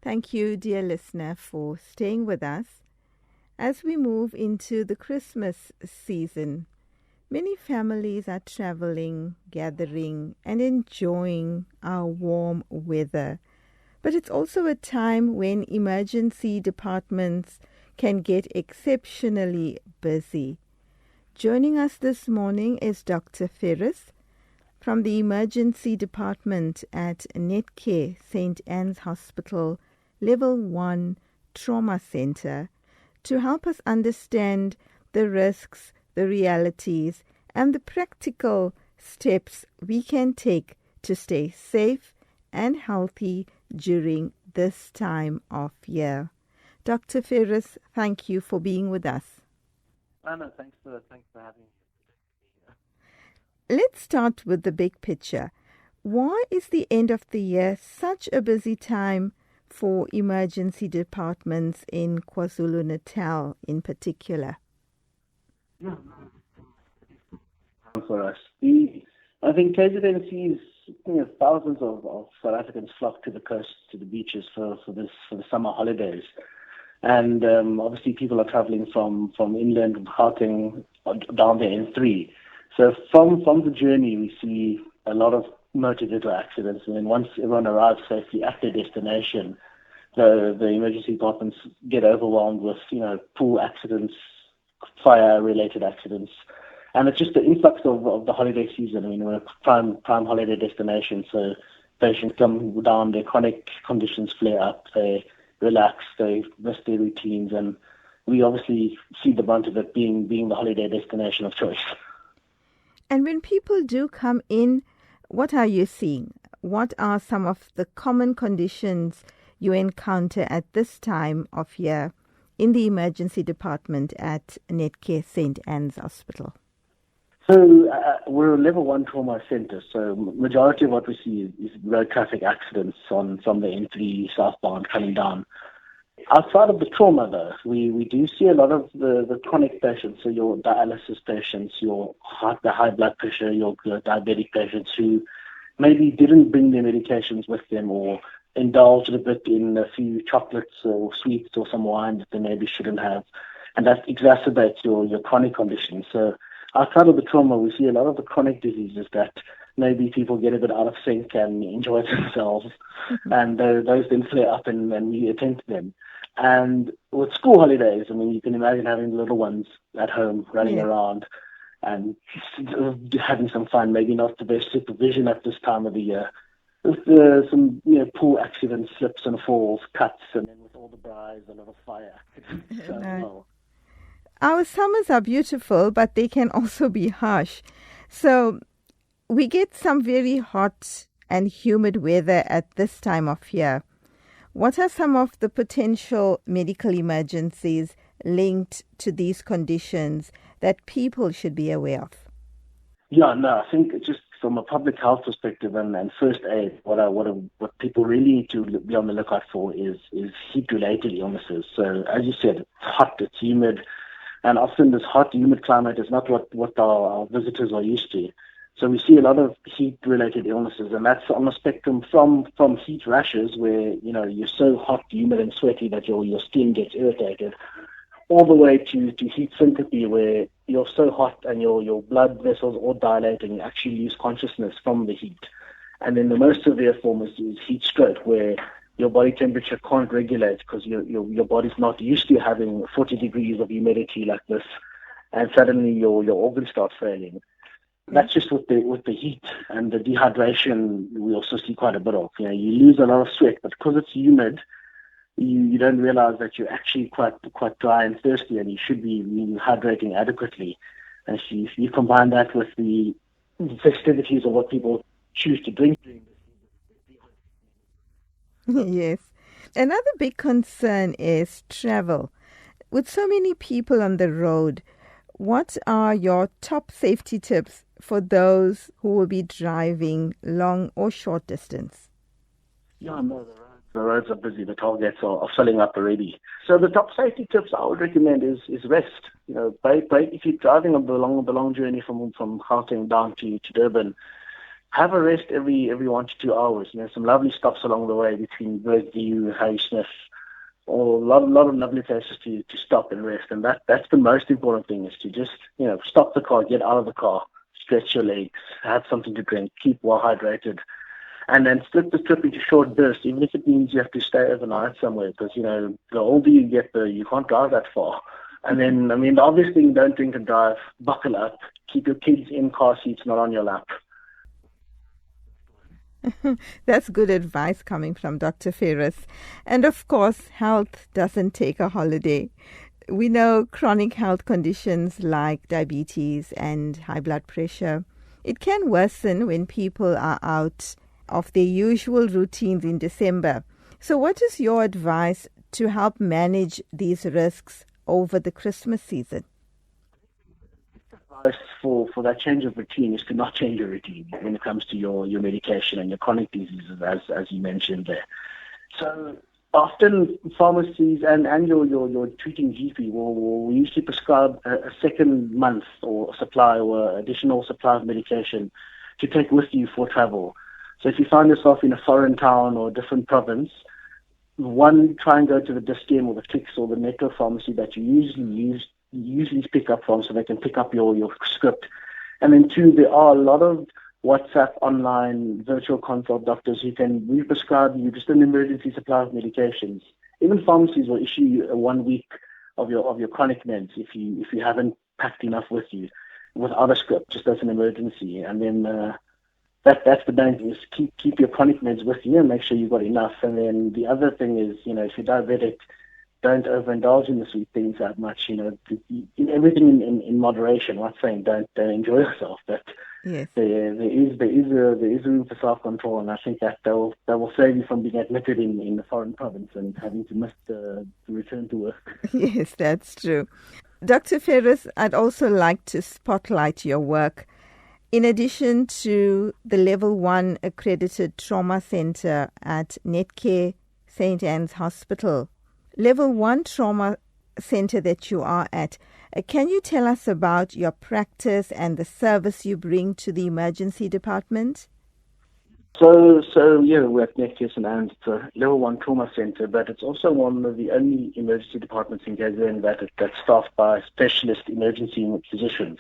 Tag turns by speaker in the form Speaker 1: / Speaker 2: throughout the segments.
Speaker 1: Thank you, dear listener, for staying with us. As we move into the Christmas season, many families are traveling, gathering, and enjoying our warm weather. But it's also a time when emergency departments can get exceptionally busy. Joining us this morning is Dr. Feris from the Emergency Department at Netcare St. Anne's Hospital Level 1 Trauma Center to help us understand the risks, the realities, and the practical steps we can take to stay safe and healthy during this time of year. Dr. Feris, thank you for being with us.
Speaker 2: Anna, thanks for having me.
Speaker 1: Let's start with the big picture. Why is the end of the year such a busy time for emergency departments in KwaZulu-Natal in particular?
Speaker 2: Yeah, for us, I think KZN sees thousands of South Africans flock to the coast, to the beaches for the summer holidays, and obviously people are traveling from inland and Gauteng down the N3. So from the journey, we see a lot of motor vehicle accidents, and then once everyone arrives safely at their destination, the emergency departments get overwhelmed with pool accidents, fire-related accidents, and it's just the influx of the holiday season. I mean, we're a prime holiday destination, so patients come down, their chronic conditions flare up, they relax, they miss their routines, and we obviously see the brunt of it being the holiday destination of choice.
Speaker 1: And when people do come in, what are you seeing? What are some of the common conditions you encounter at this time of year in the emergency department at Netcare St. Anne's Hospital?
Speaker 2: So we're a level 1 trauma center, so majority of what we see is road traffic accidents from the N3 southbound coming down. Outside of the trauma, though, we do see a lot of the chronic patients, so your dialysis patients, the high blood pressure, your diabetic patients who maybe didn't bring their medications with them or indulged a bit in a few chocolates or sweets or some wine that they maybe shouldn't have, and that exacerbates your chronic condition. So outside of the trauma, we see a lot of the chronic diseases that maybe people get a bit out of sync and enjoy themselves, and those then flare up and we attend to them. And with school holidays, I mean, you can imagine having little ones at home running around and having some fun, maybe not the best supervision at this time of the year. With some pool accidents, slips and falls, cuts, and then with all the braais, a lot of fire accidents as well.
Speaker 1: Our summers are beautiful, but they can also be harsh. So we get some very hot and humid weather at this time of year. What are some of the potential medical emergencies linked to these conditions that people should be aware of?
Speaker 2: Yeah, no, I think just from a public health perspective and first aid, what people really need to be on the lookout for is heat-related illnesses. So as you said, it's hot, it's humid, and often this hot, humid climate is not what our visitors are used to. So we see a lot of heat-related illnesses, and that's on the spectrum from heat rashes, where you're so hot, humid, and sweaty that your skin gets irritated, all the way to heat syncope, where you're so hot and your blood vessels all dilate and you actually lose consciousness from the heat. And then the most severe form is heat stroke, where your body temperature can't regulate because your body's not used to having 40 degrees of humidity like this, and suddenly your organs start failing. That's just with the heat and the dehydration. We also see quite a bit of. You lose a lot of sweat, but because it's humid, you don't realize that you're actually quite dry and thirsty, and you should be hydrating adequately. And if you combine that with the festivities of what people choose to drink during this season.
Speaker 1: Yes. Another big concern is travel. With so many people on the road, what are your top safety tips for those who will be driving long or short distance?
Speaker 2: Yeah, no, the roads are busy. The toll gates are filling up already. So the top safety tips I would recommend is rest. Break if you're driving along the long journey from Gauteng down to Durban. have a rest every 1 to 2 hours. Some lovely stops along the way between Birdview, Harrismith, or a lot of lovely places to stop and rest. And that's the most important thing, is to just, stop the car, get out of the car, stretch your legs, have something to drink, keep well hydrated, and then split the trip into short bursts, even if it means you have to stay overnight somewhere, because, the older you get, you can't drive that far. And then, the obvious thing, don't drink and drive, buckle up, keep your kids in car seats, not on your lap.
Speaker 1: That's good advice coming from Dr. Feris. And of course, health doesn't take a holiday. We know chronic health conditions like diabetes and high blood pressure, it can worsen when people are out of their usual routines in December. So what is your advice to help manage these risks over the Christmas season?
Speaker 2: Advice for that change of routine is to not change your routine when it comes to your medication and your chronic diseases, as you mentioned there. So often pharmacies and your treating GP will usually prescribe a second month or supply or additional supply of medication to take with you for travel. So if you find yourself in a foreign town or a different province, one, try and go to the Dis-Chem or the Clicks or the Metro pharmacy that you usually pick up from, so they can pick up your script. And then two, there are a lot of WhatsApp, online, virtual consult doctors who can re-prescribe you just an emergency supply of medications. Even pharmacies will issue you a 1 week of your chronic meds if you haven't packed enough with you, without a script, just as an emergency. And then that's the main thing, is keep your chronic meds with you and make sure you've got enough. And then the other thing is, if you're diabetic, don't overindulge in the sweet things that much. Everything in moderation. I'm not saying don't enjoy yourself, but
Speaker 1: yes,
Speaker 2: there is room for self-control, and I think that will save you from being admitted in the foreign province and having to miss the return to work.
Speaker 1: Yes, that's true. Dr. Feris, I'd also like to spotlight your work. In addition to the Level 1 accredited trauma center at Netcare St. Anne's Hospital, Level 1 trauma center that you are at, can you tell us about your practice and the service you bring to the emergency department?
Speaker 2: So yeah, we're at Netcare St. Anne's. It's a Level 1 trauma center, but it's also one of the only emergency departments in KZN that's staffed by specialist emergency physicians.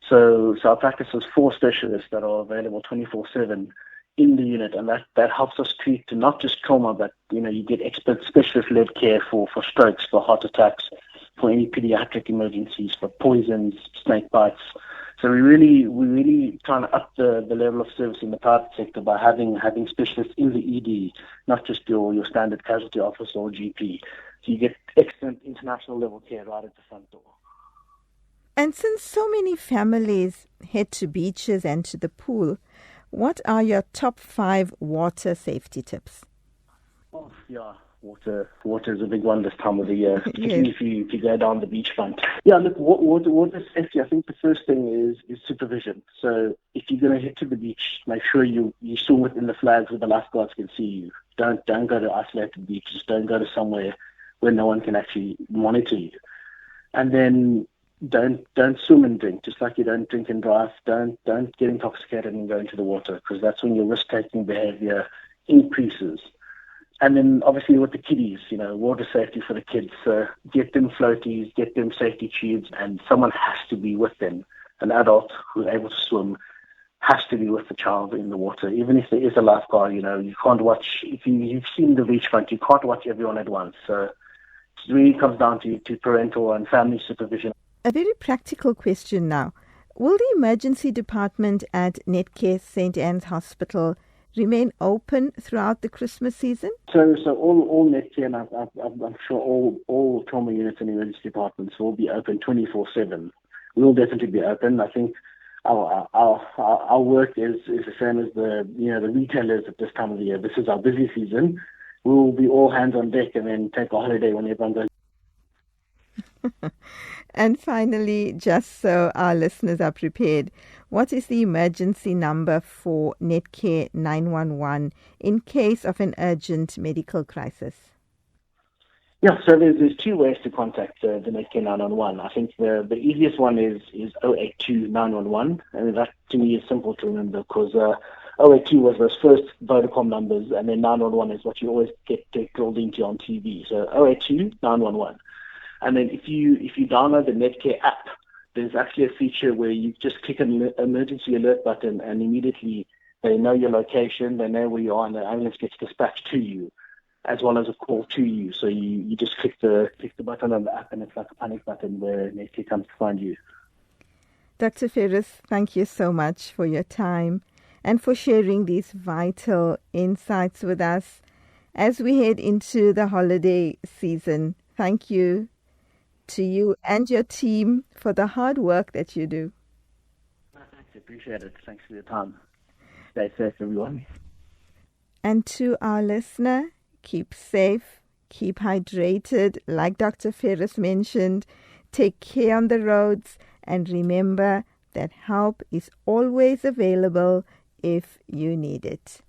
Speaker 2: So our practice is 4 specialists that are available 24/7 in the unit, and that helps us treat not just trauma, but you get expert specialist-led care for strokes, for heart attacks, for any pediatric emergencies, for poisons, snake bites. So we really trying to up the level of service in the private sector by having specialists in the ED, not just your standard casualty officer or GP. So you get excellent international level care right at the front door.
Speaker 1: And since so many families head to beaches and to the pool, what are your top 5 water safety tips?
Speaker 2: Oh, yeah, water is a big one this time of the year, particularly if you go down the beachfront. Yeah, look, water safety, I think the first thing is supervision. So if you're going to head to the beach, make sure you swim within the flags where the lifeguards can see you. Don't go to isolated beaches. Don't go to somewhere where no one can actually monitor you. And then don't swim and drink, just like you don't drink and drive. Don't get intoxicated and go into the water, because that's when your risk-taking behavior increases. And then obviously with the kiddies, water safety for the kids. So get them floaties, get them safety tubes, and someone has to be with them. An adult who's able to swim has to be with the child in the water. Even if there is a lifeguard, you can't watch. If you've seen the beachfront, you can't watch everyone at once. So it really comes down to parental and family supervision.
Speaker 1: A very practical question now. Will the emergency department at Netcare St. Anne's Hospital remain open throughout the Christmas season?
Speaker 2: So all Netcare, and I'm sure all trauma units and emergency departments will be open 24/7. We'll definitely be open. I think our work is the same as the retailers at this time of the year. This is our busy season. We'll be all hands on deck and then take a holiday when everyone goes.
Speaker 1: And finally, just so our listeners are prepared, what is the emergency number for Netcare 911 in case of an urgent medical crisis?
Speaker 2: Yeah, so there's two ways to contact the Netcare 911. I think the easiest one is 082 911, and that to me is simple to remember because 082 was those first Vodacom numbers, and then 911 is what you always get drilled into on TV. So 082 911. And then if you download the Netcare app, there's actually a feature where you just click an emergency alert button, and immediately they know your location, they know where you are, and the ambulance gets dispatched to you, as well as a call to you. So you just click the button on the app, and it's like a panic button where Netcare comes to find you.
Speaker 1: Dr. Feris, thank you so much for your time and for sharing these vital insights with us as we head into the holiday season. Thank you to you and your team for the hard work that you do.
Speaker 2: Thanks, I appreciate it. Thanks for your time. Stay safe, everyone.
Speaker 1: And to our listener, keep safe, keep hydrated, like Dr. Feris mentioned, take care on the roads, and remember that help is always available if you need it.